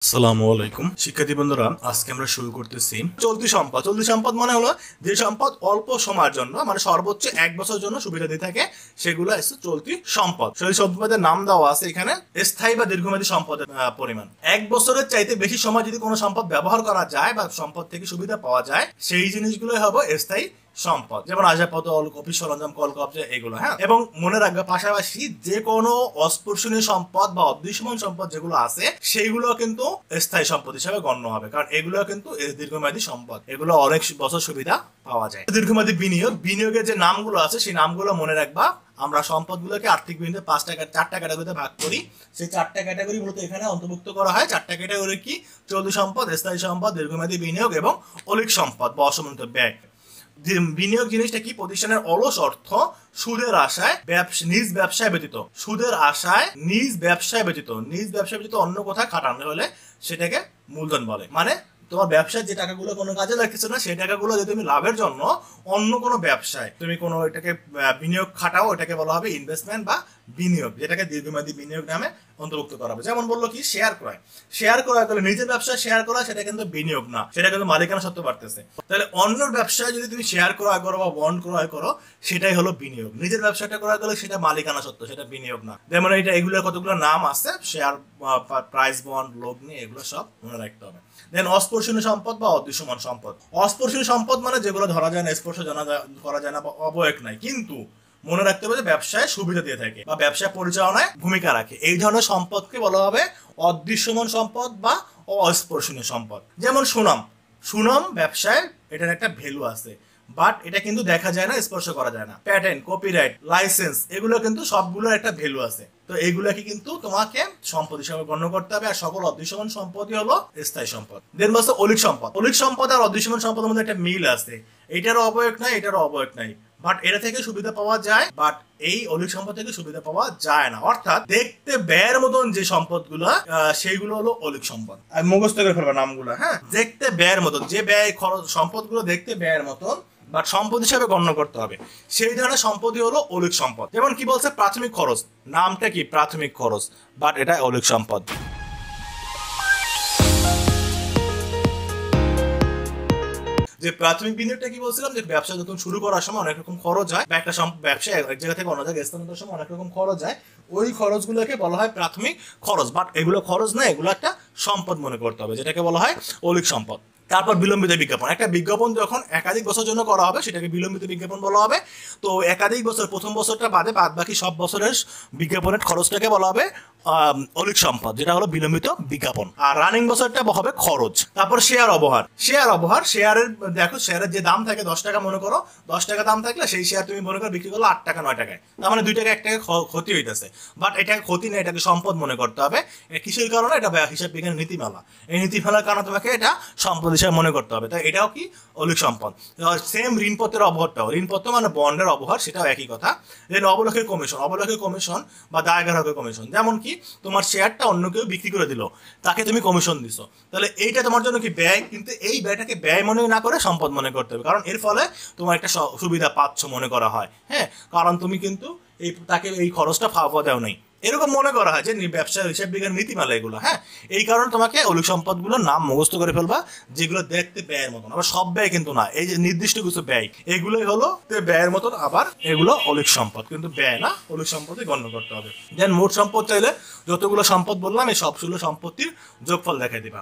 আসসালামু আলাইকুম শিক্ষার্থী বন্ধুরা, আজকে আমরা শুরু করতেছি চলতি সম্পদ। চলতি সম্পদ মানে হলো যে সম্পদ অল্প সময়ের জন্য মানে সর্বোচ্চ 1 বছরের জন্য সুবিধা দিয়ে থাকে, সেগুলো হচ্ছে চলতি সম্পদ। সেই সম্পদের নাম দেওয়া আছে এখানে স্থায়ী বা দীর্ঘমেয়াদী সম্পদের পরিমাণ। 1 বছরের চাইতে বেশি সময় যদি কোনো সম্পদ ব্যবহার করা যায় বা সম্পদ থেকে সুবিধা পাওয়া যায়, সেই জিনিসগুলোই হবে স্থায়ী সম্পদ। যেমন আসবাবপত্র, অফিস সরঞ্জাম, কলকব্জা, এগুলো। হ্যাঁ, এবং মনে রাখবে পাশাপাশি যে কোনো অস্পর্শনীয় সম্পদ বা অদৃশ্যমান সম্পদ যেগুলো আছে সেইগুলো কিন্তু স্থায়ী সম্পদ হিসেবে গণ্য হবে, কারণ এগুলো কিন্তু দীর্ঘমেয়াদী সম্পদ, এগুলো অনেক বছর সুবিধা পাওয়া যায়। দীর্ঘমেয়াদী বিনিয়োগের যে নামগুলো আছে সেই নামগুলো মনে রাখবা। আমরা সম্পদগুলোকে আর্থিক বিনিয়োগে 4টা ক্যাটাগরিতে ভাগ করি। সেই 4টা ক্যাটাগরি মূলত এখানে অন্তর্ভুক্ত করা হয়। 4টা ক্যাটাগরি কি? চলতি সম্পদ, স্থায়ী সম্পদ, দীর্ঘমেয়াদী বিনিয়োগ এবং অলিক সম্পদ বা অসমন্বিত ব্যয়। বিনিয়োগ জিনিসটা কি? প্রতিষ্ঠানের অলস অর্থ সুদের আশায় নিজ ব্যবসায় ব্যতীত, সুদের আশায় নিজ ব্যবসায় ব্যতীত অন্য কোথায় খাটানো হলে সেটাকে মূলধন বলে। মানে তোমার ব্যবসায় যে টাকাগুলো কোনো কাজে লাগতেছে না, সেই টাকাগুলো যদি তুমি লাভের জন্য অন্য কোনো ব্যবসায় তুমি কোনো এটাকে বিনিয়োগ খাটাও, এটাকে বলা হবে ইনভেস্টমেন্ট বা বিনিয়োগ, যেটাকে দীর্ঘমেয়াদী বিনিয়োগ নামে অন্তর্ভুক্ত করা হবে। যেমন বললো কি শেয়ার ক্রয় করলে নিজের ব্যবসায় শেয়ার করা, সেটা কিন্তু বিনিয়োগ না, সেটা কিন্তু মালিকানা সত্ত্ব বাড়তেছে। তাহলে অন্যর ব্যবসায় যদি তুমি শেয়ার ক্রয় করো বা বন্ড ক্রয় করো, সেটাই হলো বিনিয়োগ। নিজের ব্যবসাটা ক্রয় করলে সেটা মালিকানা সত্ত্ব, সেটা বিনিয়োগ না। যেমন এগুলোর কতগুলো নাম আছে, শেয়ার, প্রাইস বন্ড, লগ্নি, এগুলো সব মনে রাখতে হবে। দেন অস্পর্শনীয় সম্পদ বা অদৃশ্যমান সম্পদ। অস্পর্শনীয় সম্পদ মানে যেগুলো ধরা যায় না, স্পর্শ করা যায় না বা অবয়ব নাই, কিন্তু মনে রাখতে হবে যে ব্যবসায় সুবিধা দিয়ে থাকে বা ব্যবসায় পরিচালনায় ভূমিকা রাখে, এই ধরনের সম্পদকে বলা হবে অদৃশ্যমান সম্পদ বা অস্পর্শনীয় সম্পদ। যেমন সুনাম ব্যবসায় এটার একটা ভ্যালু আছে, বাট এটা কিন্তু দেখা যায় না, স্পর্শ করা যায় না। প্যাটেন্ট, কপিরাইট, লাইসেন্স, এগুলো কিন্তু সবগুলোর একটা ভ্যালু আছে। তো এইগুলাকে কিন্তু তোমাকে সম্পদ হিসাবে গণ্য করতে হবে। আর সকল অদৃশ্যমান সম্পদই হলো স্থায়ী সম্পদ। দেন বলছে অলিক সম্পদ। অলিক সম্পদ আর অদৃশ্যমান সম্পদের মধ্যে একটা মিল আছে, এটারও অবয়ব নাই, এটারও অবয়ব নাই, বাট এটা থেকে সুবিধা পাওয়া যায়, বাট এই অলিক সম্পদ থেকে সুবিধা পাওয়া যায় না। অর্থাৎ দেখতে ব্যয়ের মতন যে সম্পদগুলো সেইগুলো হলো অলিক সম্পদ। আর মুখস্থ করে ফেলবে নামগুলো। হ্যাঁ, দেখতে ব্যয়ের মতন, যে ব্যয় খরচ সম্পদগুলো দেখতে ব্যয়ের মতন বাট সম্পদ হিসাবে গণ্য করতে হবে, সেই ধরনের সম্পদই হলো অলিক সম্পদ। যেমন কি বলছে প্রাথমিক খরচ, নামটা কি? প্রাথমিক খরচ, বাট এটা অলিক সম্পদ। যে প্রাথমিক বিনিয়োগটা কি বলছিলাম, যে ব্যবসা যখন শুরু করার সময় অনেক রকম খরচ হয়, বা একটা ব্যবসা এক জায়গা থেকে অন্য জায়গায় স্থানান্তরের সময় অনেক রকম খরচ হয়, ওই খরচগুলোকে বলা হয় প্রাথমিক খরচ। বাট এগুলো খরচ না, এগুলো একটা সম্পদ মনে করতে হবে, যেটাকে বলা হয় অলিক সম্পদ। তারপর বিলম্বিত বিজ্ঞাপন। একটা বিজ্ঞাপন যখন একাধিক বছর জন্য করা হবে, সেটাকে বিলম্বিত বিজ্ঞাপন বলা হবে। তো একাধিক বছর, প্রথম বছরটা বাদে বাদ বাকি সব বছরের বিজ্ঞাপনের খরচটাকে বলা হবে অলিক সম্পদ, যেটা হলো বিলম্বিত বিজ্ঞাপন। আর রানিং বছরটা হবে খরচ। তারপর শেয়ারের দেখো, শেয়ারের যে দাম থাকে 10 টাকা, মনে করো 10 টাকা দাম থাকলে সেই শেয়ার তুমি মনে করো বিক্রি করলো 8 টাকা 9 টাকায়, তার মানে 2 টাকা 1 টাকা ক্ষতি হইতেছে। বাট এটাকে ক্ষতি না, এটাকে সম্পদ মনে করতে হবে। কিসের কারণে? এটা হিসাব বিজ্ঞানের নীতিমালা, এই নীতিমালার কারণে তোমাকে এটা সম্পদ হিসাবে মনে করতে হবে। তাই এটাও কি? অলিক সম্পদ। সেম ঋণপত্রের অবহারটাও, ঋণপত্র মানে বন্ডের অবহার, সেটাও একই কথা। দেন অবলেখের কমিশন বা দায় গ্রাহকের কমিশন। যেমন কি তোমার শেয়ারটা অন্য কেউ বিক্রি করে দিল, তাকে তুমি কমিশন দিছো, তাহলে এইটা তোমার জন্য কি? ব্যয়। কিন্তু এই ব্যয়টাকে ব্যয় মনে না করে সম্পদ মনে করতে হবে, কারণ এর ফলে তোমার একটা সুবিধা পাচ্ছ মনে করা হয়। হ্যাঁ, কারণ তুমি কিন্তু তাকে এই খরচটা ফাওয়া দেও নাই, এরকম মনে করা হয় যে ব্যবসা হিসাব বিজ্ঞান নীতিমালা এগুলো। হ্যাঁ, এই কারণে তোমাকে অলিক সম্পদগুলোর নাম মুখস্থ করে ফেলবা, যেগুলো দেখতে ব্যয়ের মতন। আবার সব ব্যয় কিন্তু না, এই যে নির্দিষ্ট কিছু ব্যয়, এগুলোই হলো ব্যয়ের মতন, আবার এগুলো অলিক সম্পদ, কিন্তু ব্যয় না, অলিক সম্পদই গণ্য করতে হবে। দেন মোট সম্পদ চাইলে যতগুলো সম্পদ বললাম, এই সবগুলো সম্পত্তির যোগফল দেখাই দিবা।